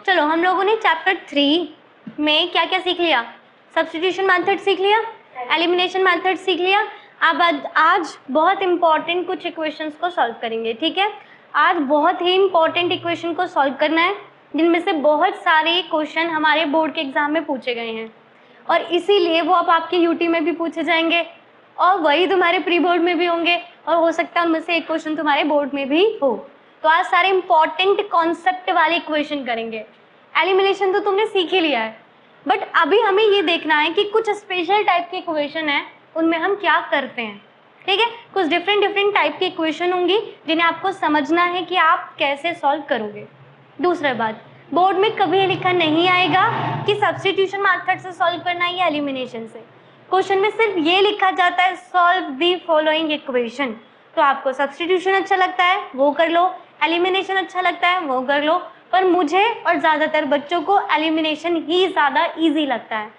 चलो हम लोगों ने चैप्टर 3 में क्या क्या सीख लिया? सब्स्टिट्यूशन मेथड सीख लिया, एलिमिनेशन मेथड सीख लिया। अब आज बहुत इंपॉर्टेंट कुछ इक्वेशंस को सॉल्व करेंगे, ठीक है? आज बहुत ही इंपॉर्टेंट इक्वेशन को सॉल्व करना है, जिनमें से बहुत सारे क्वेश्चन हमारे बोर्ड के एग्जाम में पूछे गए हैं और इसीलिए वो अब आपके यूटी में भी पूछे जाएंगे और वही तुम्हारे प्री बोर्ड में भी होंगे और हो सकता है उनमें से एक क्वेश्चन तुम्हारे बोर्ड में भी हो। तो आज सारे इंपॉर्टेंट कॉन्सेप्ट वाले इक्वेशन करेंगे। एलिमिनेशन तो तुमने सीख ही लिया है, बट अभी हमें ये देखना है कि कुछ स्पेशल टाइप के इक्वेशन है, उनमें हम क्या करते हैं, ठीक है? कुछ डिफरेंट टाइप की इक्वेशन होंगी जिन्हें आपको समझना है कि आप कैसे सॉल्व करोगे। दूसरा बात, बोर्ड में कभी लिखा नहीं आएगा कि सब्स्टिट्यूशन मेथड से सॉल्व करना है या एलिमिनेशन से। क्वेश्चन में सिर्फ ये लिखा जाता है सॉल्व दी फॉलोइंग इक्वेशन। तो आपको सब्स्टिट्यूशन अच्छा लगता है वो कर लो, एलिमिनेशन अच्छा लगता है वो कर लो, पर मुझे और ज़्यादातर बच्चों को एलिमिनेशन ही ज़्यादा इजी लगता है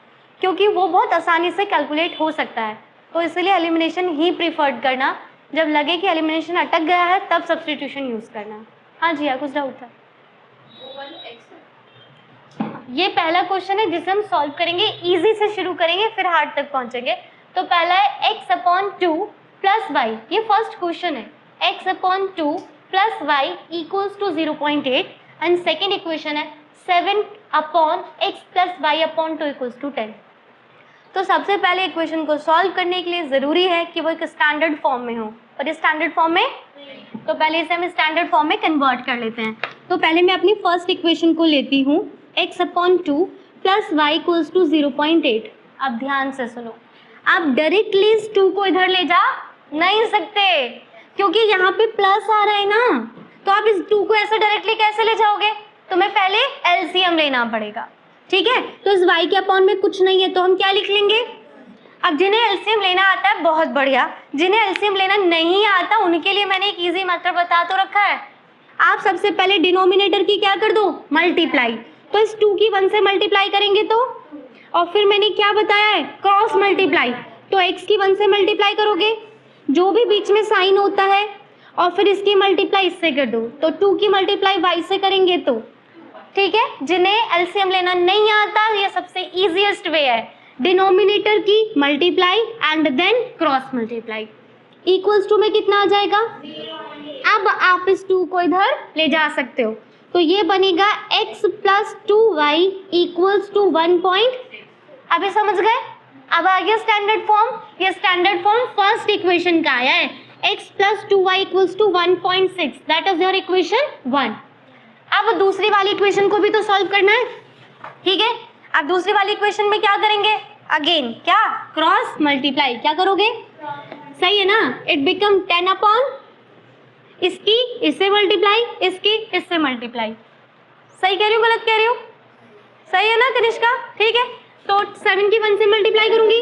क्योंकि वो बहुत आसानी से कैलकुलेट हो सकता है। तो इसलिए एलिमिनेशन ही प्रीफर्ड करना, जब लगे कि एलिमिनेशन अटक गया है तब सब्स्टिट्यूशन यूज़ करना। हाँ जी, कुछ डाउट था? ये पहला क्वेश्चन है जिसे हम सॉल्व करेंगे, इजी से शुरू करेंगे फिर हार्ड तक पहुंचेंगे। तो पहला है x/2 + y, ये फर्स्ट क्वेश्चन है। x/2 + y = 0.8 and second equation है 7/x + y/2 = 10। तो सबसे पहले इक्वेशन को सॉल्व करने के लिए ज़रूरी है कि वो एक स्टैंडर्ड फॉर्म में हो, और इस स्टैंडर्ड फॉर्म में तो पहले इसे हम स्टैंडर्ड फॉर्म में कन्वर्ट कर लेते हैं। तो पहले मैं अपनी फर्स्ट इक्वेशन को लेती हूँ, x/2 + y = 0.8। अब ध्यान से सुनो, आप डायरेक्टली इस 2 को इधर ले जा नहीं सकते क्योंकि यहाँ पे प्लस आ रहा है ना, तो आप इस 2 को ऐसे डायरेक्टली कैसे ले जाओगे? तुम्हें पहले एलसीएम लेना पड़ेगा, ठीक है? तो इस y के अपॉन में कुछ नहीं है तो हम क्या लिख लेंगे? अब जिन्हें एलसीएम लेना आता है बहुत बढ़िया, जिन्हें एलसीएम लेना नहीं आता उनके लिए मैंने एक इजी मेथड बता तो रखा है। आप सबसे पहले डिनोमिनेटर की क्या कर दो? मल्टीप्लाई। तो इस 2 की 1 से मल्टीप्लाई करेंगे तो, और फिर मैंने क्या बताया है? Cross multiply. तो x की 1 से मल्टीप्लाई करोगे, जो भी बीच में साइन होता है, और फिर इसकी मल्टीप्लाई इससे कर दो। तो 2 की मल्टीप्लाई y से करेंगे तो, ठीक है? जिन्हें एलसीएम लेना नहीं आता ये सबसे इजीएस्ट वे है, डिनोमिनेटर की multiply and then cross multiply. Equals to में कितना आ जाएगा? अब आप इस 2 को इधर ले जा सकते हो, तो ये बनेगा x + 2y = 1. अभी समझ गए? अब आ गया स्टैंडर्ड फॉर्म। ये स्टैंडर्ड फॉर्म फर्स्ट इक्वेशन का आया है, x + 2y = 1.6, that is your equation 1। अब दूसरी वाली इक्वेशन को भी तो सॉल्व करना है, ठीक है? अब दूसरी वाली इक्वेशन में क्या करेंगे? अगेन क्या? Cross multiply. क्या करोगे? सही है ना? इट बिकम 10/, इसकी इससे मल्टीप्लाई, इसकी इससे मल्टीप्लाई। सही कह रही हूँ गलत कह रही हूँ? सही है ना कनिष्का? ठीक है, तो 7 की 1 से मल्टीप्लाई करूंगी,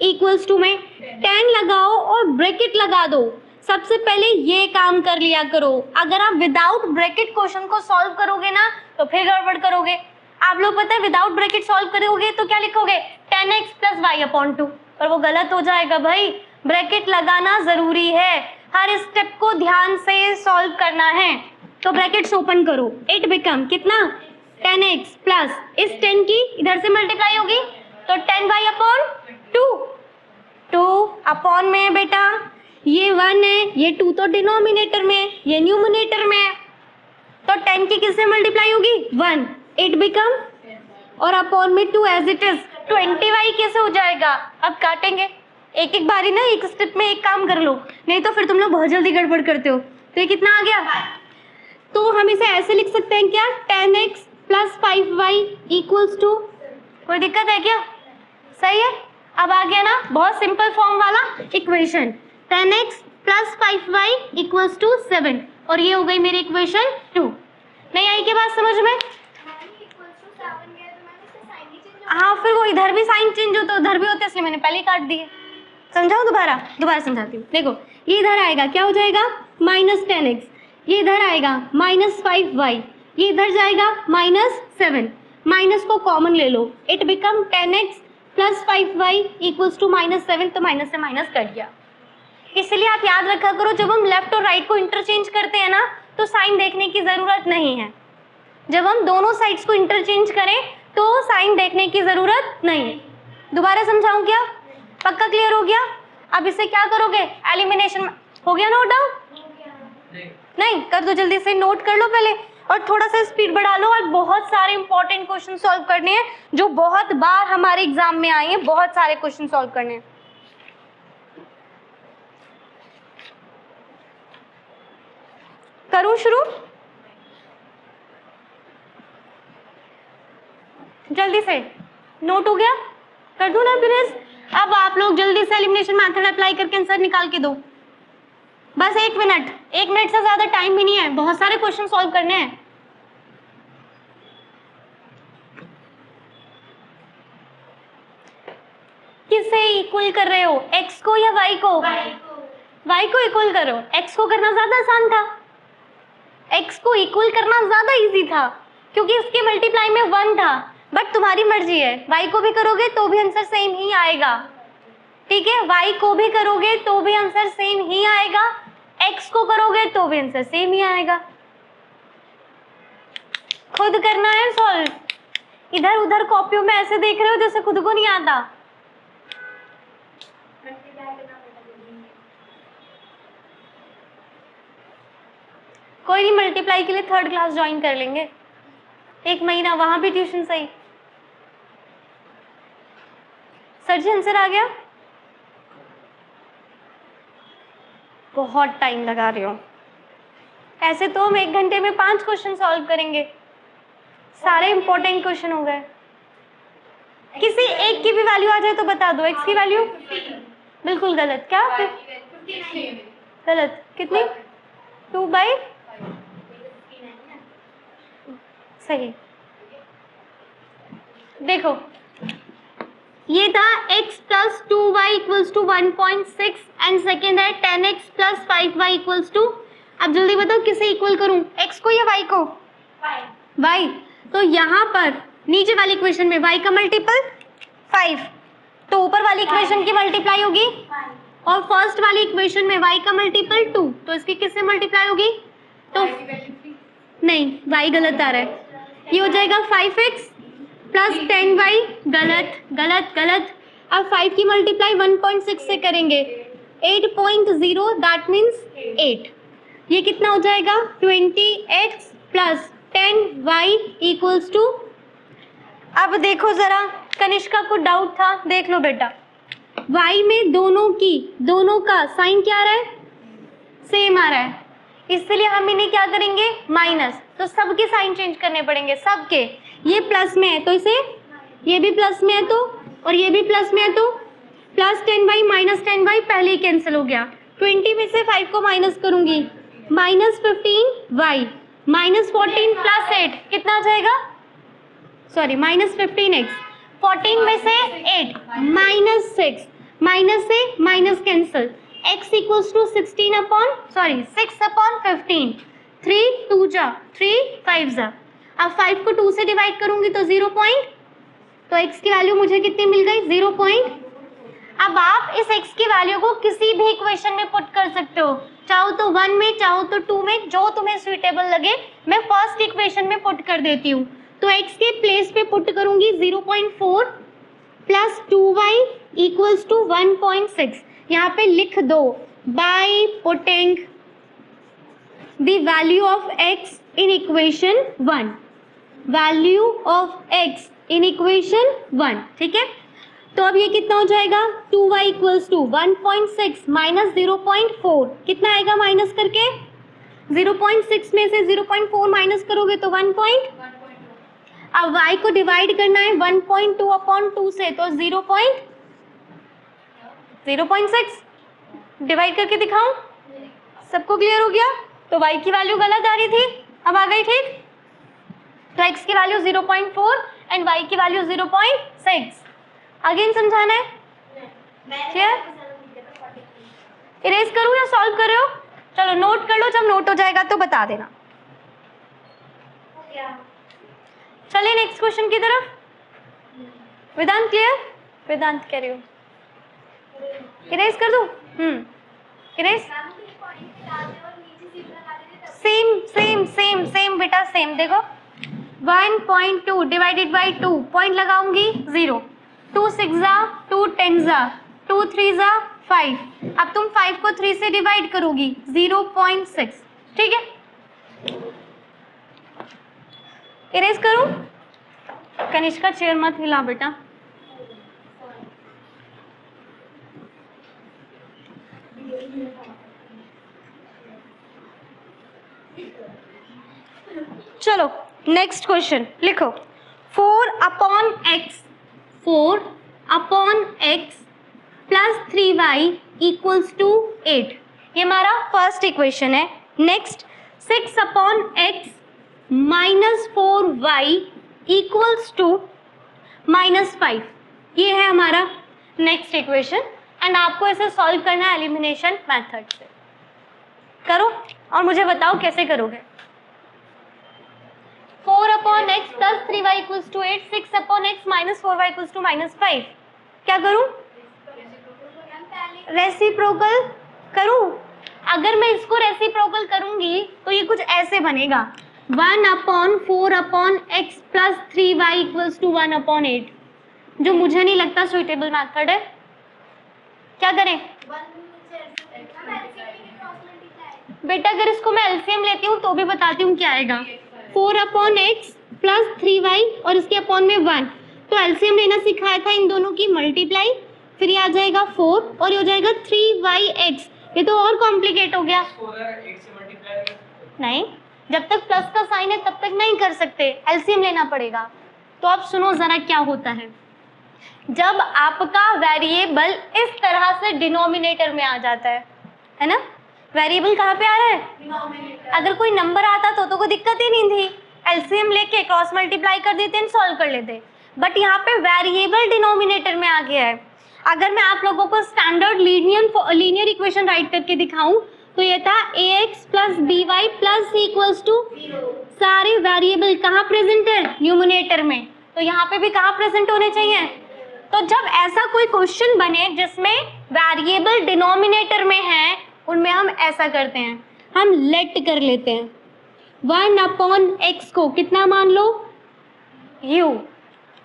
इक्वल्स टू में 10 लगाओ और ब्रैकेट लगा दो। सबसे पहले ये काम कर लिया करो, अगर आप विदाउट ब्रैकेट क्वेश्चन को सॉल्व करोगे ना तो फिर गड़बड़ करोगे। आप लोग पता है विदाउट ब्रैकेट सॉल्व करोगे तो क्या लिखोगे? 10x + y/2, पर वो गलत हो जाएगा भाई। ब्रैकेट लगाना जरूरी है, हर स्टेप को ध्यान से सॉल्व करना है। तो ब्रैकेट्स ओपन करो, इट बिकम कितना? 10x प्लस इस 10 की इधर से मल्टीप्लाई होगी तो 10y/2, 2 अपॉन में है बेटा, ये 1 है, ये 2 तो डिनोमिनेटर में, ये न्यूमरेटर में है, तो 10 की किससे मल्टीप्लाई होगी? 1, इट बिकम, और अपॉन में 2 एज इट इज। 20y कैसे हो जाएगा? अब काटेंगे एक एक बारी ना, एक स्टेप में एक काम कर लो, नहीं तो फिर तुम लोग बहुत जल्दी गड़बड़ करते हो। तो ये कितना आ गया? तो हम इसे ऐसे लिख सकते हैं क्या? 10x + 5y = कोई दिक्कत है क्या? सही है। अब आ गया ना बहुत सिंपल फॉर्म वाला इक्वेशन, 10x + 5y = 7, और ये हो गई मेरी इक्वेशन 2। नहीं आई क्या बात समझ में? हाँ, फिर वो इधर भी साइन चेंज होता है, उधर भी होते, इसलिए मैंने पहले ही काट दिए। समझाओ? दोबारा समझाती हूँ। देखो ये इधर आएगा, क्या हो जाएगा? -10x, ये इधर आएगा -5y, ये इधर जाएगा -7, माइनस को कॉमन ले लो, इट बिकम 10x + 5y = -7, तो माइनस से माइनस कट गया। इसलिए आप याद रखा करो, जब हम लेफ्ट और राइट को इंटरचेंज करते हैं ना तो साइन देखने की जरूरत नहीं है। जब हम दोनों साइड्स को इंटरचेंज करें तो साइन देखने की जरूरत नहीं है। दोबारा समझाऊं क्या? पक्का क्लियर हो गया? अब इसे क्या करोगे? एलिमिनेशन हो गया नोट डाउन? नहीं कर दो, जल्दी से नोट कर लो पहले और थोड़ा सा स्पीड बढ़ा लो। और बहुत सारे इंपॉर्टेंट क्वेश्चन सॉल्व करने हैं जो बहुत बार हमारे एग्जाम में आए हैं, बहुत सारे क्वेश्चन सॉल्व करने हैं। करूं शुरू? जल्दी से नोट हो गया? कर दूं ना प्लीज? अब आप लोग जल्दी से एलिमिनेशन मेथड अप्लाई करके आंसर निकाल के दो। बस 1 मिनट, 1 मिनट से ज्यादा टाइम भी नहीं है, बहुत सारे क्वेश्चन सॉल्व करने हैं। किसे इक्वल कर रहे हो, x को या y को? y को इक्वल करो। x को करना ज्यादा आसान था, x को इक्वल करना ज्यादा इजी था क्योंकि इसके मल्टीप्लाई में 1 था। बट तुम्हारी मर्जी है, y को भी करोगे तो भी आंसर सेम ही आएगा, ठीक है? y को भी करोगे तो भी आंसर सेम ही आएगा, x को करोगे तो भी आंसर सेम ही आएगा। खुद करना है सॉल्व, इधर उधर कॉपियों में ऐसे देख रहे हो जैसे खुद को नहीं आता। कोई नहीं, मल्टीप्लाई के लिए 3rd क्लास ज्वाइन कर लेंगे, 1 महीना वहां भी ट्यूशन सही। सर जी आंसर आ गया? बहुत टाइम लगा रहे हो। ऐसे तो हम 1 घंटे में 5 क्वेश्चन सॉल्व करेंगे, सारे इंपॉर्टेंट क्वेश्चन हो गए। किसी एक की भी वैल्यू आ जाए तो बता दो। x की वैल्यू बिल्कुल गलत। क्या गलत? कितनी? 2/, सही। देखो ये था x plus 2y equals to 1.6 and second है 10x plus 5y equals to। अब जल्दी बताओ किसे इक्वल करूं, x को या y को? y। तो यहाँ पर नीचे वाली इक्वेशन में y का मल्टीपल 5, तो ऊपर वाली इक्वेशन की मल्टीप्लाई होगी, और फर्स्ट वाली इक्वेशन में y का मल्टीपल 2, तो इसकी किससे मल्टीप्लाई होगी? तो नहीं, y गलत आ रहा है, ये हो जाएगा 5x प्लस 10y। गलत गलत गलत। अब 5 की मल्टीप्लाई 1.6 से करेंगे, 8.0 दैट मीन्स 8। ये कितना हो जाएगा? 20x plus 10y equals two. अब देखो जरा, कनिष्का को डाउट था, देख लो बेटा, y में दोनों का साइन क्या आ रहा है? सेम आ रहा है, इसलिए हम इन्हें क्या करेंगे? माइनस। तो सबके साइन चेंज करने पड़ेंगे, सबके। ये प्लस में है तो इसे, ये भी प्लस में है तो, और ये भी प्लस में है तो प्लस 10y माइनस 10y पहले ही कैंसिल हो गया। 20 में से 5 को माइनस करूंगी, माइनस 15y माइनस 14 प्लस 8 कितना आ जाएगा? सॉरी माइनस 15x, 14 में से 8 माइनस 6, माइनस से minus cancel, x equals to 6/15, 3 2 जा 3 5 जा। अब 5 को 2 से डिवाइड करूंगी तो 0 पॉइंट, तो x की वैल्यू मुझे कितनी मिल गई? 0 पॉइंट। अब आप इस x की वैल्यू को किसी भी इक्वेशन में पुट कर सकते हो, चाहो तो 1 में, चाहो तो 2 में, जो तुम्हें सुइटेबल लगे। मैं फर्स्ट इक्वेशन में पुट कर देती हूँ, तो x के प्लेस पे पुट करूंगी 0.4 प्लस 2y इक्वल्स टू 1.6। यहाँ पे लिख दो, by putting the value of x in equation 1, value of x in equation 1, ठीक है? तो अब ये कितना हो जाएगा? 2y इक्वल्स टू 1.6 माइनस 0.4, कितना आएगा माइनस करके? 0.6 में से 0.4 माइनस करोगे तो 1 पॉइंट। अब y को डिवाइड करना है 1.2 अपॉन 2 से, तो 0.6 डिवाइड करके दिखाऊं? सबको क्लियर हो गया? तो y की वैल्यू गलत आ रही थी, अब आ गई ठीक। तो x की वैल्यू 0.4 एंड y की वैल्यू 0.6। अगेन समझाना है? क्लियर? इरेज करूं या सॉल्व कर रहे हो? चलो नोट कर लो, जब नोट हो जाएगा तो बता देना। चलिए नेक्स्ट क्वेश्चन की तरफ। वेदांत क्लियर? वेदांत कह रही हो, इरेज कर दूं? Erase. Same same same same बेटा, सेम। देखो 1.2 डिवाइडेड बाई 2, पॉइंट लगाऊंगी 0, 2 6 जा 2 10 जा 2 3 जा 5, अब तुम 5 को 3 से डिवाइड करोगी 0.6, ठीक है। इरेज करूं? कनिष्का चेयर मत हिला बेटा। चलो नेक्स्ट क्वेश्चन लिखो। 4/x plus 3y equals to 8, ये हमारा फर्स्ट इक्वेशन है। Next 6/x minus 4y equals to -5, ये है हमारा नेक्स्ट इक्वेशन। एंड आपको इसे सॉल्व करना है एलिमिनेशन मेथड से। करो और मुझे बताओ कैसे करोगे। 4/x plus 3y equals to 8, 6/x minus 4y equals to -5, क्या करूं? रेसिप्रोकल करूं? अगर मैं इसको रेसिप्रोकल करूंगी तो ये कुछ ऐसे बनेगा, 1/4/x plus 3y equals to 1/8, जो मुझे नहीं लगता सुइटेबल मेथड है। क्या करें बेटा? अगर इसको मैं एलसीएम लेती हूँ तो भी बताती हूँ क्या आएगा। 4/x प्लस 3y और इसके अपॉन में 1, तो एलसीएम लेना सिखाया था इन दोनों की, मल्टीप्लाई, फिर ये आ जाएगा 4 और ये हो जाएगा 3yx। ये तो और कॉम्प्लिकेट हो गया। नहीं, जब तक प्लस का साइन है तब तक नहीं कर सकते, एलसीएम लेना पड़ेगा। तो अब सुनो जरा क्या होता है। जब आपका वेरिएबल इस तरह से डिनोमिनेटर में आ जाता है ना, वेरिएबल कहाँ पे आ रहा है? अगर कोई नंबर आता तो कोई दिक्कत ही नहीं थी, एलसीएम लेके क्रॉस मल्टीप्लाई कर देते हैं, सॉल्व कर लेते। बट यहाँ पे वेरिएबल डिनोमिनेटर में आ गया है। अगर मैं आप लोगों को स्टैंडर्ड लीनियर इक्वेशन राइट करके दिखाऊं तो ये था ax plus by plus c equals to, सारे वेरिएबल कहाँ प्रेजेंट है? न्यूमरेटर में। तो यहाँ पे भी कहाँ प्रेजेंट होने चाहिए? तो जब ऐसा कोई क्वेश्चन बने जिसमें वेरिएबल डिनोमिनेटर में है, उनमें हम ऐसा करते हैं, हम लेट कर लेते हैं। 1/x को कितना मान लो? u।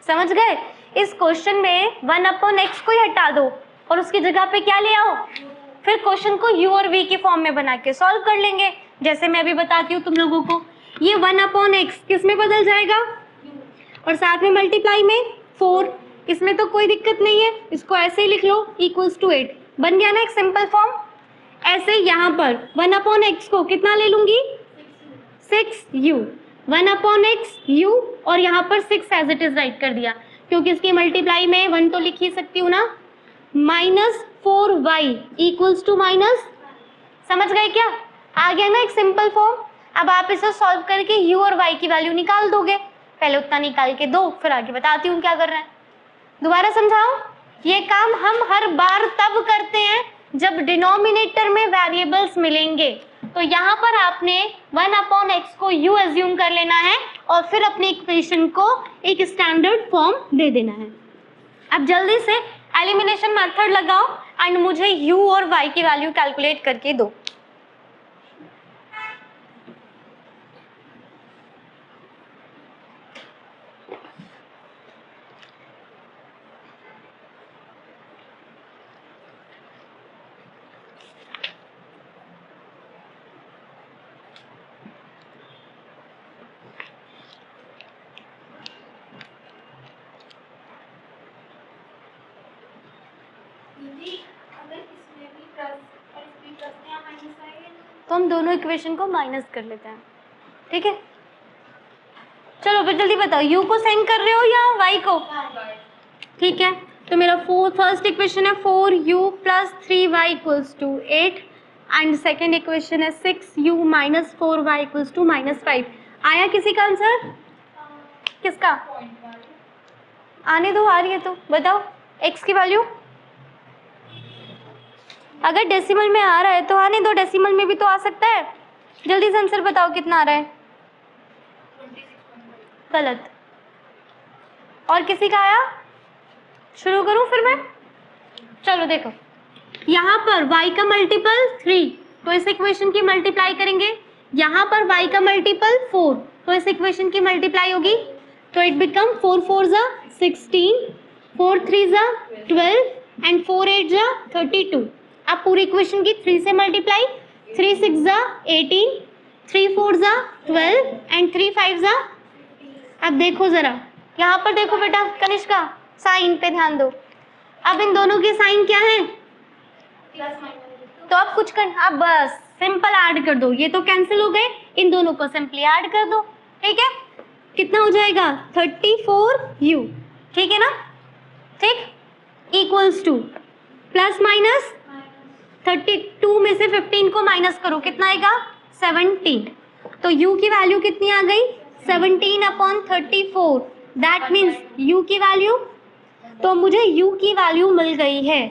समझ गए? इस क्वेश्चन में 1/x को ही हटा दो और उसकी जगह पे क्या ले आओ, फिर क्वेश्चन को u और v की फॉर्म में बना के सॉल्व कर लेंगे। जैसे मैं अभी बताती हूँ तुम लोगों को, ये 1/x किस में बदल जाएगा? और साथ में मल्टीप्लाई में 4, इसमें तो कोई दिक्कत नहीं है, इसको ऐसे ही लिख लो, इक्वल्स टू 8। बन गया ना एक सिंपल फॉर्म। ऐसे यहाँ पर 1/x को कितना ले लूंगी? 6u, 1/x u और यहाँ पर 6 एज इट इज राइट कर दिया, क्योंकि इसकी मल्टीप्लाई में 1 तो लिख ही सकती हूँ ना। -4y इक्वल्स टू माइनस, समझ गए क्या? आ गया ना एक सिंपल फॉर्म। अब आप इसे सॉल्व करके u और y की वैल्यू निकाल दोगे। पहले उतना निकाल के दो, फिर आगे बताती हूँ क्या कर रहे हैं। दोबारा समझाओ। ये काम हम हर बार तब करते हैं जब डिनोमिनेटर में वेरिएबल्स मिलेंगे। तो यहाँ पर आपने 1/x को u एज्यूम कर लेना है और फिर अपनी इक्वेशन को एक स्टैंडर्ड फॉर्म दे देना है। अब जल्दी से एलिमिनेशन मेथड लगाओ एंड मुझे u और y की वैल्यू कैलकुलेट करके दो। तो हम दोनों इक्वेशन को माइनस कर लेते हैं, ठीक है। चलो फिर जल्दी बताओ, u को सेंड कर रहे हो या y को? ठीक है, तो मेरा फर्स्ट इक्वेशन है 4u plus 3y equals to 8 and second equation है 6u minus 4y equals to -5। आया किसी का आंसर? किसका? आने दो, आ रही है तो बताओ x की वैल्यू। अगर डेसिमल में आ रहा है तो आने दो, डेसिमल में भी तो आ सकता है। जल्दी से आंसर बताओ कितना आ रहा है। गलत। और किसी का आया? शुरू करूं फिर मैं? चलो देखो, यहाँ पर y का मल्टीपल 3, तो इस इक्वेशन की मल्टीप्लाई करेंगे। यहाँ पर y का मल्टीपल 4, तो इस इक्वेशन की मल्टीप्लाई होगी, तो इट बिकम 4 4 जा 16, 4 3 जा 12 एंड 4 8 जा 32। अब पूरी इक्वेशन की 3 से मल्टीप्लाई, 3 6 जा 18, 3 4 जा 12 एंड 3 5 जा। अब देखो जरा यहाँ पर देखो बेटा कनिष्का, साइन पे ध्यान दो। अब इन दोनों के साइन क्या है, तो अब कुछ कर, अब बस सिंपल ऐड कर दो, ये तो कैंसिल हो गए, इन दोनों को सिंपली ऐड कर दो। ठीक है, कितना हो जाएगा 34u, ठीक है ना, ठीक, इक्वल्स टू प्लस माइनस 32 में से 15 को माइनस करो, कितना आएगा 17। तो u की वैल्यू कितनी आ गई 17/34, दैट मीन्स u की वैल्यू, तो मुझे u की वैल्यू मिल गई है।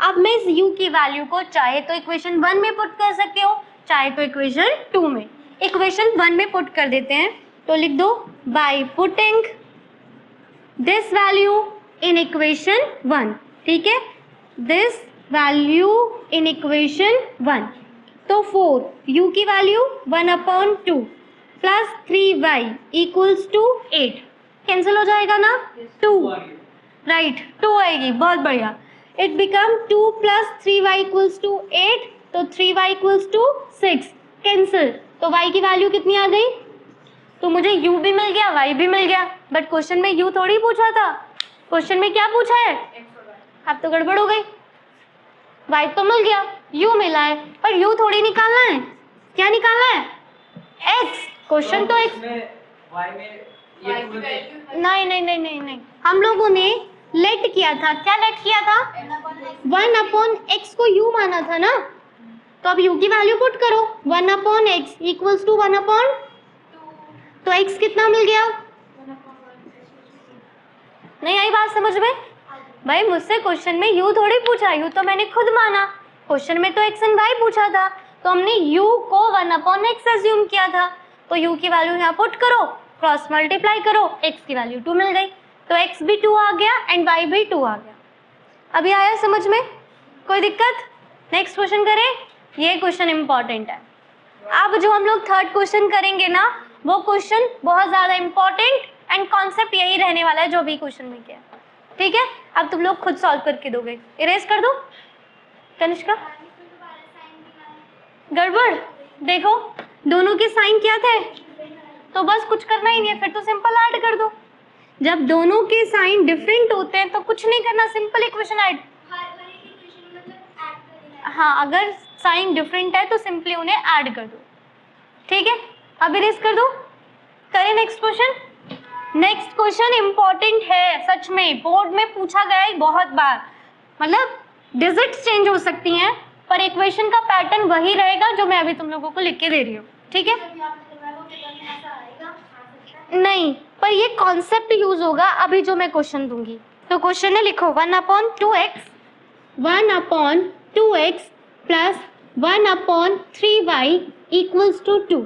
अब मैं इस u की वैल्यू को चाहे तो इक्वेशन 1 में पुट कर सकते हो, चाहे तो इक्वेशन 2 में। इक्वेशन 1 में पुट कर देते हैं, तो लिख दो by putting this value in equation 1, ठीक है, दिस वैल्यू इन इक्वेशन 1। तो 4 u की value 1/2 plus 3y equals to 8, cancel हो जाएगा ना, 2 राइट, 2 आएगी, बहुत बढ़िया। It become 2 plus 3y equals to 8, तो 3y इक्वल्स टू 6, कैंसिल, तो y की वैल्यू कितनी आ गई, तो मुझे u भी मिल गया y भी मिल गया, बट क्वेश्चन में u थोड़ी पूछा था, क्वेश्चन में क्या पूछा है, अब तो गड़बड़ हो गई, y तो मिल गया, u मिला है, पर u थोड़ी निकालना है, क्या निकालना है x, क्वेश्चन तो x, नहीं नहीं नहीं नहीं नहीं, हम लोगों ने लेट किया था, क्या लेट किया था 1/x को u माना था ना, तो अब u की वैल्यू पुट करो, 1/x इक्वल्स टू 1/2, तो x कितना मिल गया, नहीं आई बात समझ में भाई, मुझसे क्वेश्चन में u थोड़ी पूछा, u तो मैंने खुद माना, क्वेश्चन में तो x एंड y पूछा था, तो हमने u को 1/x एज्यूम किया था, तो u की वैल्यू यहाँ पुट करो, क्रॉस मल्टीप्लाई करो, x की वैल्यू 2 मिल गई, तो x भी 2 आ गया एंड y भी 2 आ गया। अभी आया समझ में, कोई दिक्कत, नेक्स्ट क्वेश्चन करें, ये क्वेश्चन इंपॉर्टेंट है। अब जो हम लोग थर्ड क्वेश्चन करेंगे ना, वो क्वेश्चन बहुत ज्यादा इंपॉर्टेंट एंड कॉन्सेप्ट यही रहने वाला है जो भी क्वेश्चन में किया, ठीक है। अब तुम लोग खुद सॉल्व करके दोगे, इरेज कर दो कनिष्का, गड़बड़ देखो दोनों के साइन क्या थे, तो बस कुछ करना ही नहीं है, फिर तो सिंपल ऐड कर दो। जब दोनों के साइन डिफरेंट होते हैं तो कुछ नहीं करना, सिंपल इक्वेशन ऐड, हाँ अगर साइन डिफरेंट है तो सिंपली उन्हें ऐड कर दो, ठीक है। अब इरेज कर दो, करें next question. Next question important है, सच में बोर्ड में पूछा गया है बहुत बार, मतलब डिजिट्स चेंज हो सकती हैं पर इक्वेशन का पैटर्न वही रहेगा जो मैं अभी तुम लोगों को लिख के दे रही हूँ, ठीक है। नहीं, पर ये कॉन्सेप्ट यूज होगा अभी जो मैं क्वेश्चन दूंगी। तो क्वेश्चन है, लिखो 1/2x plus 1/3y equals to 2,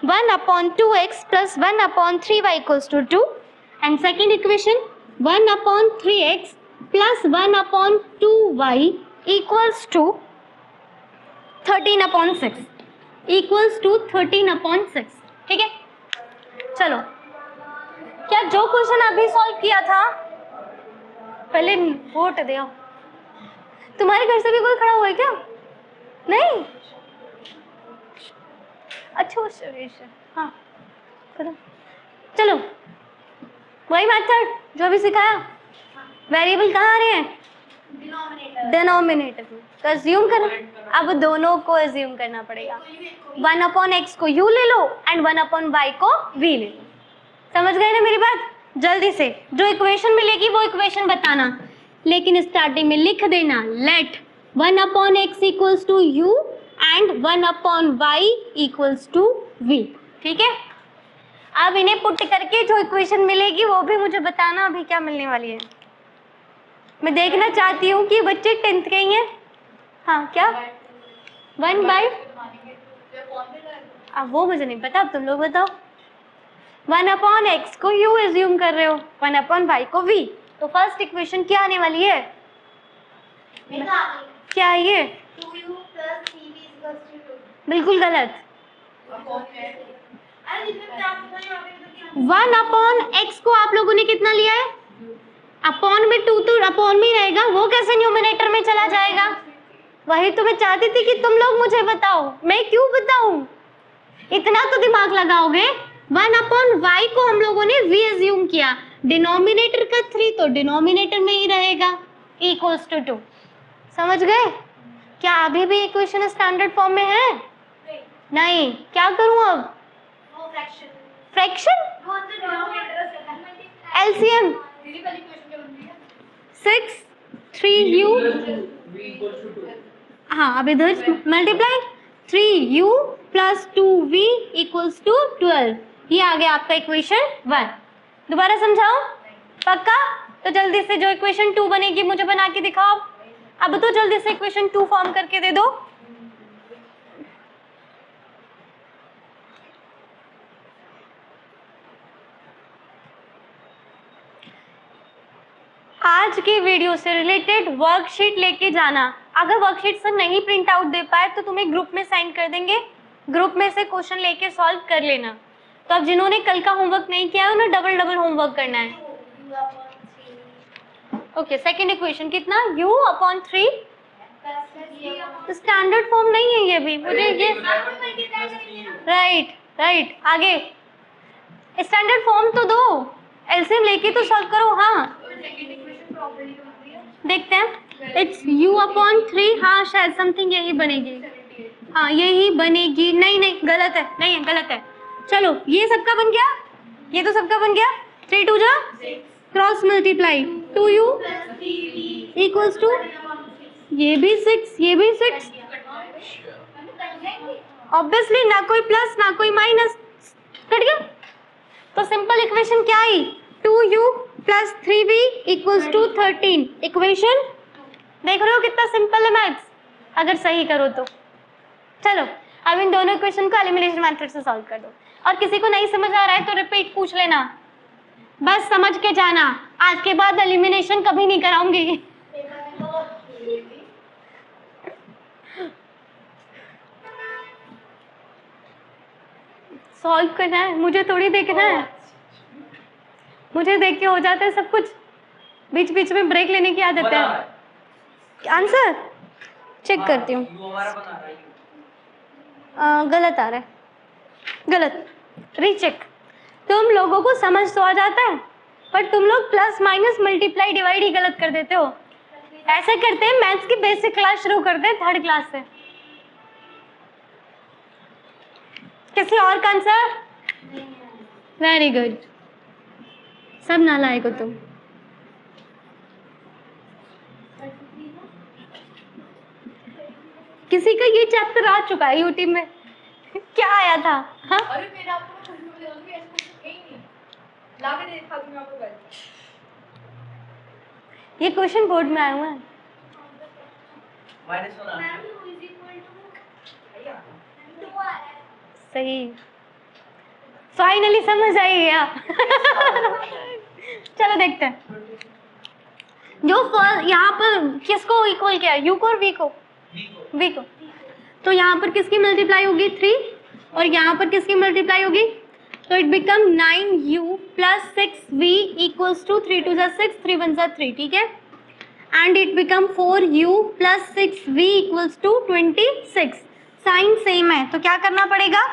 1/2x plus 1/3y equals to 2, and second equation 1/3x plus 1/2y equals to 13/6 equals to 13/6, ठीक है। चलो, क्या जो क्वेश्चन अभी सॉल्व किया था, पहले वोट दो, तुम्हारे घर से भी कोई खड़ा हुआ है क्या, नहीं, अच्छा सुरेश, हाँ करो, चलो वही मेथड जो अभी सिखाया, वेरिएबल कहाँ आ रहे हैं, डिनोमिनेटर में, तो अज्यूम करना, अब दोनों को अज्यूम करना पड़ेगा, 1/x को u ले लो एंड 1/y को v ले लो, समझ गए ना मेरी बात। जल्दी से जो इक्वेशन मिलेगी वो इक्वेशन बताना, लेकिन स्टार्टिंग में लिख देना let 1/x equals to u and 1/y equals to v, ठीक है। अब इन्हें पुट करके जो इक्वेशन मिलेगी वो भी मुझे बताना अभी क्या मिलने वाली है। मैं देखना चाहती हूँ कि बच्चे 10th के ही हैं, हाँ क्या 1/, अब वो मुझे नहीं पता, अब तुम लोग बताओ। 1/x को u एज्यूम कर रहे हो, 1/y को v, तो फर्स्ट इक्वेशन क्या आने वाली है, क्या है ये, 2u + 3v = 2, बिल्कुल गलत, वन अपॉन एक्स को आप लोगों ने कितना लिया है? अपॉन में 2 तो अपॉन में रहेगा, वो कैसे न्यूमरेटर में चला जाएगा? वही तो मैं चाहती थी कि तुम लोग मुझे बताओ, मैं क्यों बताऊं? इतना तो दिमाग लगाओगे। 1 अपॉन वाई को हम लोगों ने v एज्यूम किया, डिनोमिनेटर का 3 तो डिनोमिनेटर में ही रहेगा, इक्वल्स टू 2। समझ गए? क्या अभी भी इक्वेशन स्टैंडर्ड फॉर्म में है? नहीं। क्या करूं अब? फ्रैक्शन, एलसीएम 6 3u, हाँ अब इधर multiply 3u plus 2v equals to 12। ये आ गया आपका इक्वेशन 1। दोबारा समझाओ? पक्का? तो जल्दी से जो इक्वेशन 2 बनेगी मुझे बना के दिखाओ। अब तो जल्दी से इक्वेशन 2 फॉर्म करके दे दो। आज की वीडियो से रिलेटेड वर्कशीट लेके जाना। अगर वर्कशीट से नहीं प्रिंट आउट दे पाए तो तुम्हें ग्रुप में सेंड कर देंगे, ग्रुप में से क्वेश्चन लेके सॉल्व कर लेना। तो अब जिन्होंने कल का होमवर्क नहीं किया है उन्हें डबल डबल होमवर्क करना है। ओके, सेकंड इक्वेशन कितना? u upon 3। स्टैंडर्ड फॉर्म नहीं है ये भी, मुझे ये राइट आगे स्टैंडर्ड फॉर्म तो दो, एलसीएम लेके तो सॉल्व करो। हाँ देखते हैं, इट्स u अपॉन 3। हाँ शायद समथिंग यही बनेगी, हाँ यही बनेगी। नहीं गलत है, नहीं है गलत है। चलो ये सबका बन गया, ये तो सबका बन गया। 3 2 जा cross multiply 2u equals to ये भी 6, ये भी 6। ऑब्वियसली ना कोई प्लस ना कोई माइनस, कट गया। तो सिंपल इक्वेशन क्या आई? 2u plus 3v equals to 13। Equation देख रहे हो कितना सिंपल है मैथ्स, अगर सही करो तो। चलो अब इन दोनों इक्वेशन को एलिमिनेशन मेथड से सॉल्व कर दो। और किसी को नहीं समझ आ रहा है तो रिपीट पूछ लेना, बस समझ के जाना। आज के बाद एलिमिनेशन कभी नहीं कराऊंगी। सॉल्व करना है, मुझे थोड़ी देखना है। मुझे देख के हो जाता है सब कुछ, बीच बीच में ब्रेक लेने की आदत है। आंसर चेक करती हूँ। गलत आ रहा है, गलत, रीचेक। तुम लोगों को समझ तो आ जाता है, पर तुम लोग प्लस माइनस मल्टीप्लाई डिवाइड ही गलत कर देते हो। ऐसे करते हैं, मैथ्स की बेसिक क्लास शुरू करते हैं 3rd क्लास से। किसी और का आंसर? वेरी गुड, सब नालायक हो तुम। किसी का ये चैप्टर आ चुका है यूट्यूब में। क्या आया था? हाँ? अरे मेरा आपको ये क्वेश्चन बोर्ड में आया हुआ है। सही, फाइनली समझ आई गया। चलो देखते हैं जो यहाँ पर किसको इक्वल किया, u को और v को? v को। तो यहाँ पर किसकी मल्टीप्लाई होगी? 3, और यहाँ पर किसकी मल्टीप्लाई होगी? तो it become 9u plus 6v equals to 3 2 जा 6 3 1 जा 3, ठीक है। And it become 4u plus 6v equals to 26। Sign same है तो क्या करना पड़ेगा?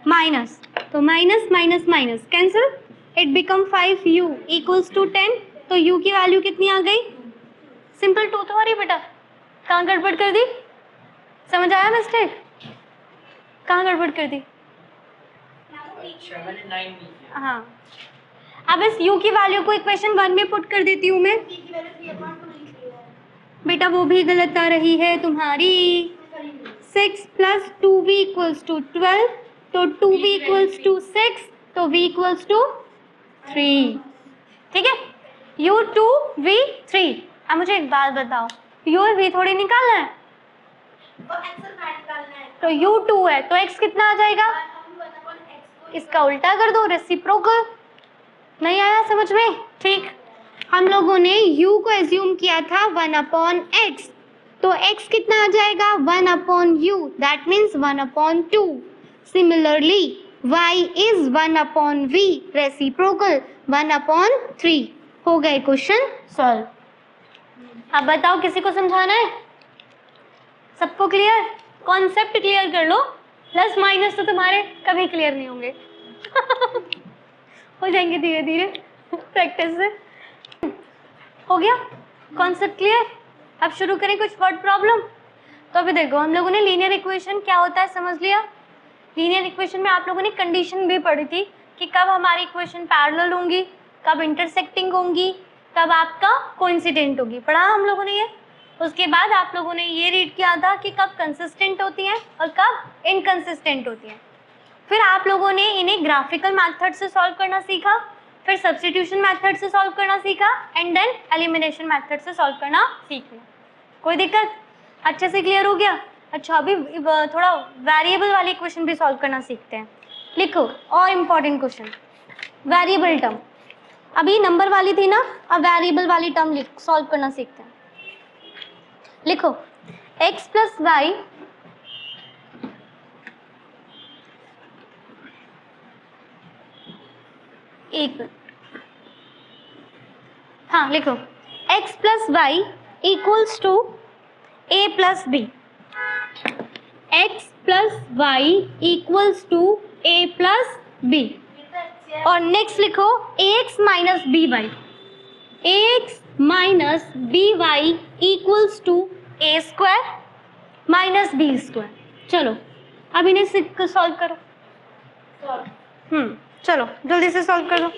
माइनस, तो minus minus minus cancel. It become 5u equals to 10। तो u की वैल्यू कितनी आ गई? सिंपल 2 तो आ रही बेटा, कहाँ गड़बड़ कर दी? समझ आया मिस्टेक? कहाँ गड़बड़ कर दी? हाँ, अब इस u की वैल्यू को इक्वेशन 1 में पुट कर देती हूँ मैं। बेटा वो भी गलत आ रही है तुम्हारी। 6 प्लस 2v इक्वल्स टू 12, तो 2v इक्वल्स टू 6, तो v इक्वल्स टू 3, ठीक है। u 2 v 3। अब मुझे एक बात बताओ, u और v थोड़ी निकालना है, तो u 2 है तो x कितना आ जाएगा? इसका उल्टा कर दो, रेसिप्रोकल। नहीं आया समझ में? ठीक, हम लोगों ने u को एज्यूम किया था 1 अपॉन x, तो x कितना आ जाएगा? 1 upon u, that means 1 upon 2। Similarly y is 1/v reciprocal 1/3। हो गए क्वेश्चन सॉल्व। अब बताओ किसी को समझाना है? सबको क्लियर? कॉन्सेप्ट क्लियर कर लो, प्लस माइनस तो तुम्हारे कभी क्लियर नहीं होंगे हो जाएंगे धीरे धीरे प्रैक्टिस से। हो गया कॉन्सेप्ट क्लियर? अब शुरू करें कुछ वर्ड प्रॉब्लम। तो अभी देखो हम लोगों ने लीनियर इक्वेशन क्या होता है समझ लिया। लीनियर इक्वेशन में आप लोगों ने कंडीशन भी पढ़ी थी कि कब हमारी इक्वेशन पैरेलल होंगी, कब इंटरसेक्टिंग होंगी, कब आपका कोइंसिडेंट होगी, पढ़ा हम लोगों ने ये। उसके बाद आप लोगों ने ये रीड किया था कि कब कंसिस्टेंट होती हैं और कब इनकंसिस्टेंट होती हैं। फिर आप लोगों ने इन्हें ग्राफिकल मेथड से सॉल्व करना सीखा, फिर सब्स्टिट्यूशन मेथड से सॉल्व करना सीखा एंड देन एलिमिनेशन मेथड से सॉल्व करना सीख लिया। कोई दिक्कत? अच्छे से क्लियर हो गया? अच्छा अभी थोड़ा वेरिएबल वाली इक्वेशन भी सॉल्व करना सीखते हैं। लिखो और इम्पॉर्टेंट क्वेश्चन, वेरिएबल टर्म। अभी नंबर वाली थी ना, अब वेरिएबल वाली टर्म सॉल्व करना सीखते हैं। लिखो x प्लस वाई एक, हाँ लिखो x plus Y equals to a plus B. x plus Y equals to a plus B. और नेक्स्ट लिखो ax minus B Y. ax minus B Y equals to A square minus B square. चलो अब इन्हें solve करो। चलो जल्दी से solve करो।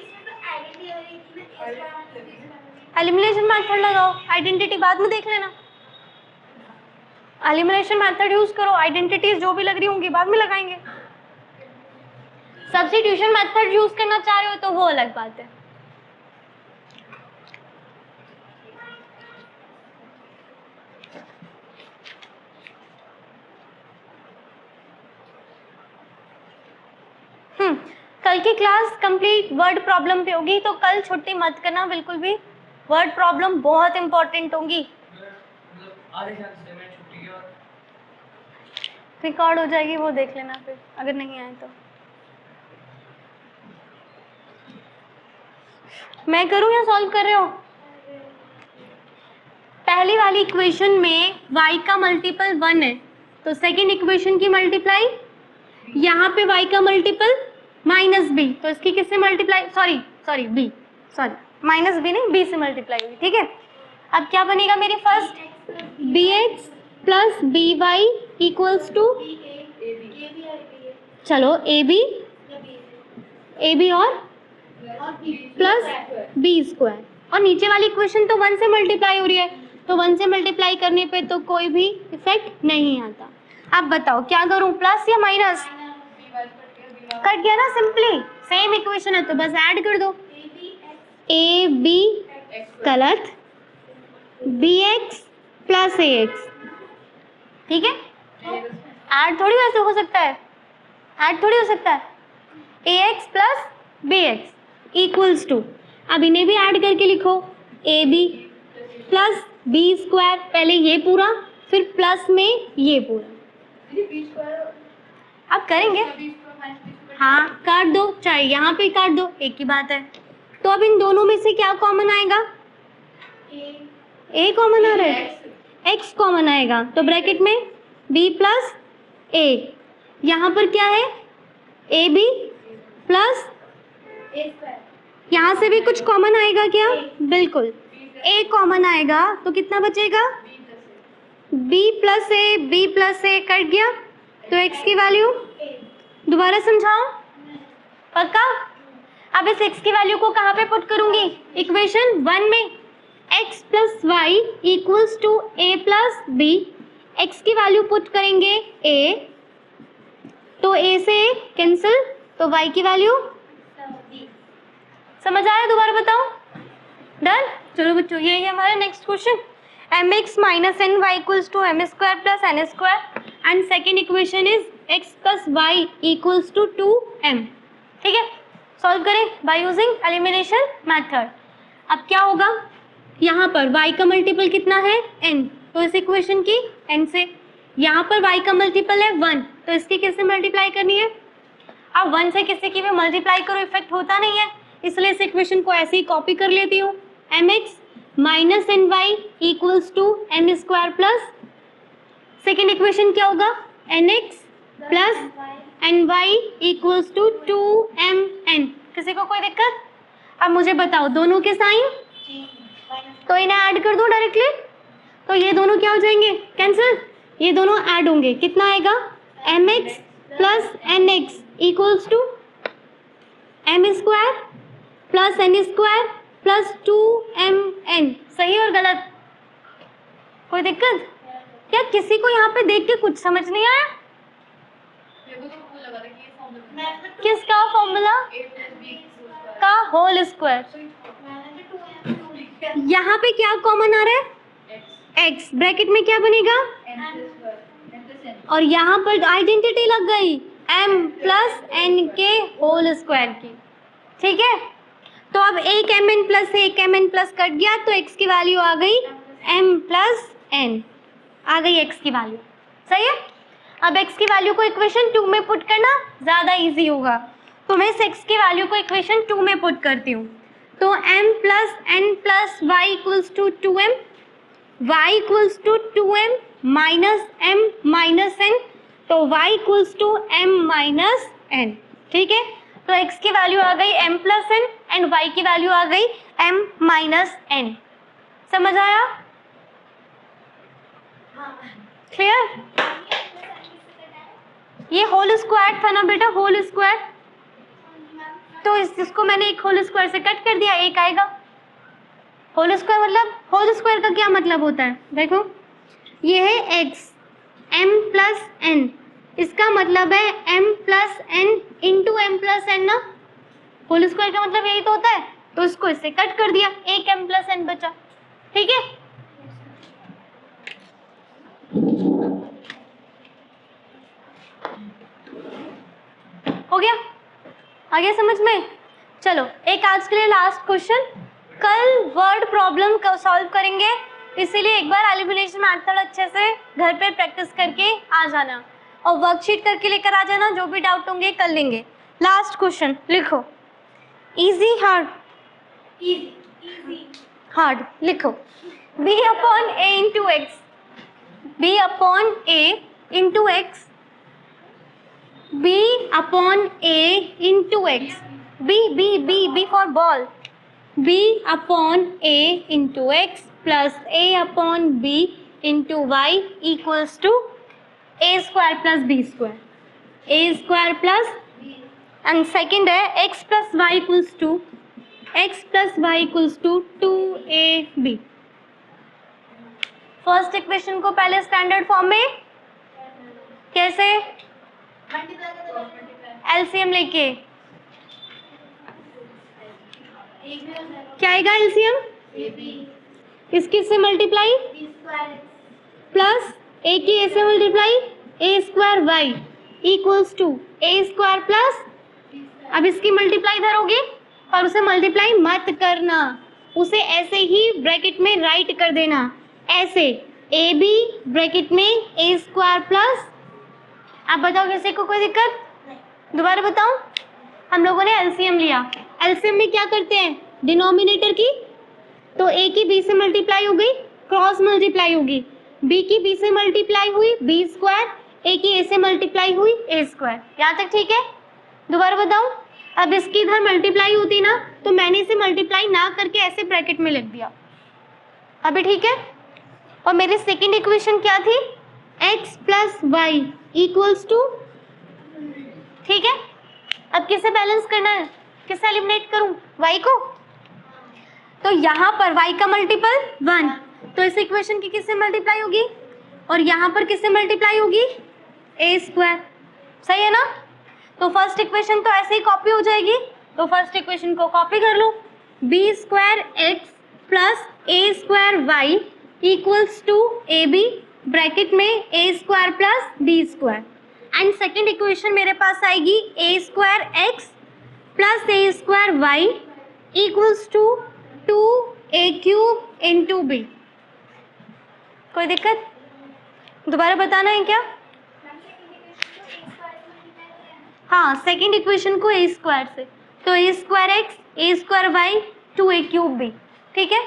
एलिमिनेशन मेथड लगाओ, आइडेंटिटी बाद में देख लेना। एलिमिनेशन मेथड यूज करो, आइडेंटिटीज जो भी लग रही होंगी बाद में लगाएंगे। सब्स्टिट्यूशन मेथड यूज करना चाह रहे हो तो वो अलग बात है। कल की क्लास कंप्लीट वर्ड प्रॉब्लम पे होगी, तो कल छुट्टी मत करना बिल्कुल भी। वर्ड प्रॉब्लम बहुत इंपॉर्टेंट होंगी। रिकॉर्ड हो जाएगी, वो देख लेना फिर अगर नहीं आए तो। मैं करूं या सॉल्व कर रहे हो? पहली वाली इक्वेशन में y का मल्टीपल 1 है, तो सेकेंड इक्वेशन की मल्टीप्लाई, यहाँ पे y का मल्टीपल माइनस बी, तो इसकी किससे multiply, sorry B, minus B नहीं बी से मल्टीप्लाई हुई। ठीक है, अब क्या बनेगा मेरी first B X plus B Y equals to, चलो ए बी और प्लस बी स्क्वायर। और नीचे वाली इक्वेशन तो 1 से मल्टीप्लाई हो रही है, तो 1 से मल्टीप्लाई करने पे तो कोई भी इफेक्ट नहीं आता। अब बताओ क्या करूं, प्लस या माइनस? कट गया ना, सिंपली सेम इक्वेशन है तो बस ऐड कर दो। ए बी गलत, बी एक्स प्लस ए एक्स। ठीक है, ऐड थोड़ी वैसे हो सकता है, ऐड थोड़ी हो सकता है। A x plus B x equals two, अब इन्हें भी ऐड करके लिखो, a b plus B square, पहले ये पूरा फिर प्लस में ये पूरा। अब करेंगे, हाँ काट दो, चाहे यहाँ पे काट दो, एक ही बात है। तो अब इन दोनों में से क्या कॉमन आएगा? ए कॉमन आ रहा है, एक्स कॉमन आएगा, तो ब्रैकेट में बी प्लस ए, यहाँ पर क्या है ए बी प्लस, यहाँ से भी कुछ कॉमन आएगा क्या? बिल्कुल, ए कॉमन आएगा तो कितना बचेगा? बी प्लस ए कट गया, तो एक्स की वैल्यू, दोबारा समझाओ पक्का? अब इस x की वैल्यू को कहाँ पे पुट करूंगी? इक्वेशन 1 में। x plus Y equals to A plus B, X की वैल्यू पुट करेंगे a, तो a से कैंसिल, तो y की वैल्यू, समझ आया? दोबारा बताओ, डन? चलो बच्चों ये है हमारा next question, mx minus N Y equals to M square plus N square and second equation is x plus Y equals to 2m। ठीक है, सॉल्व करें बाय यूजिंग एलिमिनेशन मेथड। अब क्या होगा, यहाँ पर y का मल्टीपल कितना है? n, तो इस इक्वेशन की n से, यहाँ पर y का मल्टीपल है 1, तो इसकी किससे मल्टीप्लाई करनी है? अब 1 से किसी की भी मल्टीप्लाई करो इफेक्ट होता नहीं है, इसलिए इस इक्वेशन को ऐसे ही कॉपी कर लेती हूँ। mx minus N Y equals to M square plus, second equation क्या होगा, nx plus N Y equals to 2mn। किसी को कोई दिक्कत? अब मुझे बताओ दोनों के साइन, तो इन्हें ऐड कर दूं डायरेक्टली, तो ये दोनों क्या हो जाएंगे, कैंसिल, ये दोनों ऐड होंगे, कितना आएगा, mx plus nx equals to M square plus N square plus 2mn। सही और गलत? कोई दिक्कत? क्या किसी को यहाँ पे देख के कुछ समझ नहीं आया? किसका फॉर्मूला? का होल स्क्वायर। यहाँ पे क्या कॉमन आ रहा है, x, ब्रैकेट में क्या बनेगा, और यहाँ पर आइडेंटिटी लग गई m प्लस n के होल स्क्वायर की, ठीक है। तो अब एक mn प्लस एक mn प्लस कट गया, तो x की वैल्यू आ गई m प्लस n, आ गई x की वैल्यू, सही है। अब x की वैल्यू को इक्वेशन 2 में पुट करना ज़्यादा इजी होगा, तो मैं इस x की वैल्यू को इक्वेशन 2 में पुट करती हूँ। तो m plus n plus y equals to 2m, y equals to 2m minus m minus n, तो y equals to m minus n, ठीक है। तो x की वैल्यू आ गई m plus n and y की वैल्यू आ गई m माइनस n। समझ आया? क्लियर? ये होल स्क्वायर था ना बेटा, होल स्क्वायर, तो इसको मैंने एक होल स्क्वायर से कट कर दिया, एक आएगा। होल स्क्वायर मतलब, होल स्क्वायर का क्या मतलब होता है, देखो ये है x m प्लस n, इसका मतलब है m plus n into M plus n ना, होल स्क्वायर का मतलब यही तो होता है, तो इसको इससे कट कर दिया, एक m प्लस n बचा, ठीक है। हो गया, आ गया समझ में? चलो एक आज के लिए लास्ट क्वेश्चन, कल वर्ड प्रॉब्लम सॉल्व करेंगे, इसीलिए एक बार एलिमिनेशन मेथड अच्छे से घर पे प्रैक्टिस करके आ जाना और वर्कशीट करके लेकर आ जाना, जो भी डाउट होंगे कर लेंगे। लास्ट क्वेश्चन लिखो, इजी हार्ड, हार्ड लिखो, b upon a into x, b upon a into x, b upon a into x, b for ball, b upon a into x plus a upon b into y equals to a square plus b square, a square plus, and second है x plus y equals to, x plus y equals to 2ab। First equation को पहले standard form में कैसे, LCM लेके, क्या आएगा LCM, इसकी से मल्टीप्लाई प्लस ए की ए से multiply, A square Y equals to A square plus, अब इसकी मल्टीप्लाई इधर होगी और उसे मल्टीप्लाई मत करना, उसे ऐसे ही ब्रैकेट में राइट कर देना, ऐसे ए बी ब्रैकेट में ए स्क्वायर प्लस। आप बताओ किसी को कोई दिक्कत? दोबारा बताओ, हम लोगों ने एलसीएम लिया, एलसीएम में क्या करते हैं, डिनोमिनेटर की, तो ए की बी से मल्टीप्लाई हो गई, क्रॉस मल्टीप्लाई होगी, बी की बी से मल्टीप्लाई हुई बी स्क्वायर, ए की ए से मल्टीप्लाई हुई ए स्क्वायर, यहाँ तक ठीक है? दोबारा बताओ, अब इसकी इधर मल्टीप्लाई होती ना, तो मैंने इसे मल्टीप्लाई ना करके ऐसे ब्रैकेट में लिख दिया, अभी ठीक है। और मेरी सेकेंड इक्वेशन क्या थी, x plus Y equals to, ठीक है। अब किसे बैलेंस करना है, किसे एलिमिनेट करूं, y को, तो यहाँ पर y का मल्टीपल 1, तो इस इक्वेशन की किससे मल्टीप्लाई होगी, और यहाँ पर किससे मल्टीप्लाई होगी, a स्क्वायर, सही है ना। तो फर्स्ट इक्वेशन तो ऐसे ही कॉपी हो जाएगी, तो फर्स्ट इक्वेशन को कॉपी कर लो, b square x plus a square Y equals to a b bracket में a square plus B square, and second equation मेरे पास आएगी a square x plus a square Y equals two 2a cube into b. कोई दिक्कत? दोबारा बताना है क्या? हाँ सेकेंड इक्वेशन को ए स्क्वायर से, तो a square x a square y 2a cube b. ठीक है,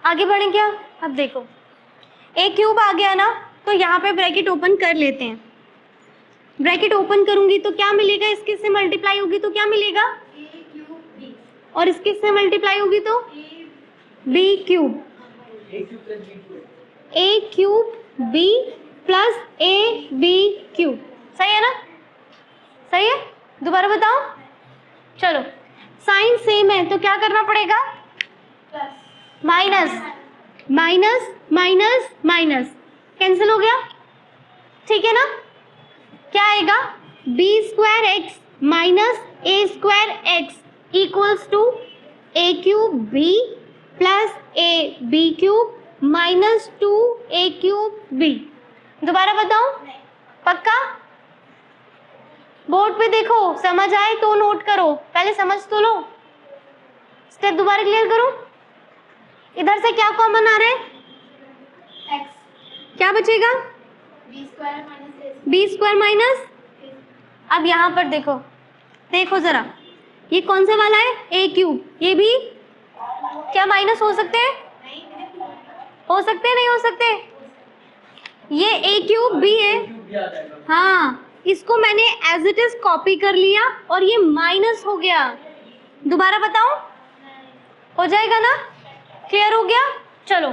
आगे बढ़े क्या? अब देखो a क्यूब आ गया ना, तो यहाँ पे ब्रैकेट ओपन कर लेते हैं। ब्रैकेट ओपन करूंगी तो क्या मिलेगा, इसके से मल्टीप्लाई होगी तो क्या मिलेगा, a क्यूब b, और इसके से मल्टीप्लाई होगी तो b cube, a cube b plus a b cube. सही है ना? सही है? दोबारा बताओ। चलो साइन सेम है तो क्या करना पड़ेगा, minus minus minus minus, cancel हो गया। ठीक है ना? क्या आएगा, B square X minus A square X equals to A cube B plus A B cube minus 2a cube B. दोबारा बताओ, पक्का? बोर्ड पे देखो, समझ आए तो नोट करो, पहले समझ तो लो। स्टेप दोबारा क्लियर करो। इधर से क्या कॉमन आ रहा है, x, क्या बचेगा, बी स्क्वायर माइनस, अब यहाँ पर देखो, देखो जरा, ये कौन सा वाला है, a क्यूब, ये भी क्या माइनस हो सकते हैं, हो सकते नहीं हो सकते, ये a क्यूब भी है, हाँ इसको मैंने एज इट इज कॉपी कर लिया और ये माइनस हो गया। दोबारा बताओ, हो जाएगा ना? क्लियर हो गया? चलो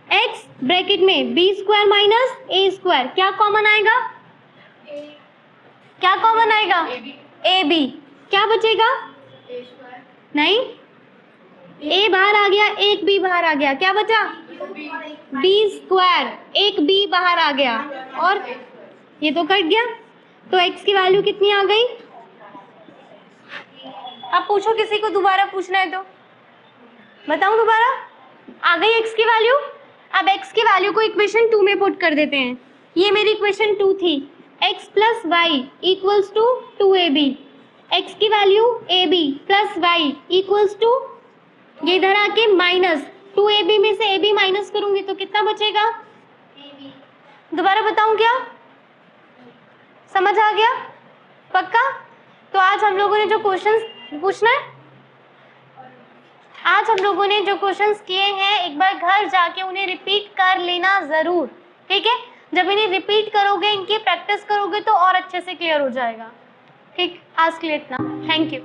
x ब्रैकेट में B square minus A square, क्या कॉमन आएगा, क्या कॉमन आएगा, ए बी, क्या बचेगा, नहीं a बाहर आ गया, एक b बाहर आ गया, क्या बचा, बी स्क्वायर, एक b बाहर आ गया और ये तो कट गया, तो x की वैल्यू कितनी आ गई। अब पूछो, किसी को दोबारा पूछना है तो बताऊं, दोबारा आ गई x की वैल्यू। अब x की वैल्यू को इक्वेशन 2 में पुट कर देते हैं। ये मेरी इक्वेशन 2 थी, x plus Y equals to 2ab, x की वैल्यू ab plus Y equals to, ये इधर आके माइनस 2ab में से ab माइनस करूंगी तो कितना बचेगा, दोबारा बताऊं क्या, समझ आ गया, पक्का? तो आज हम लोगों ने जो क्वेश्चंस पूछना है, आज हम लोगों ने जो क्वेश्चंस किए हैं एक बार घर जाके उन्हें रिपीट कर लेना जरूर। ठीक है, जब इन्हें रिपीट करोगे, इनकी प्रैक्टिस करोगे तो और अच्छे से क्लियर हो जाएगा। ठीक, आज के लिए इतना, थैंक यू।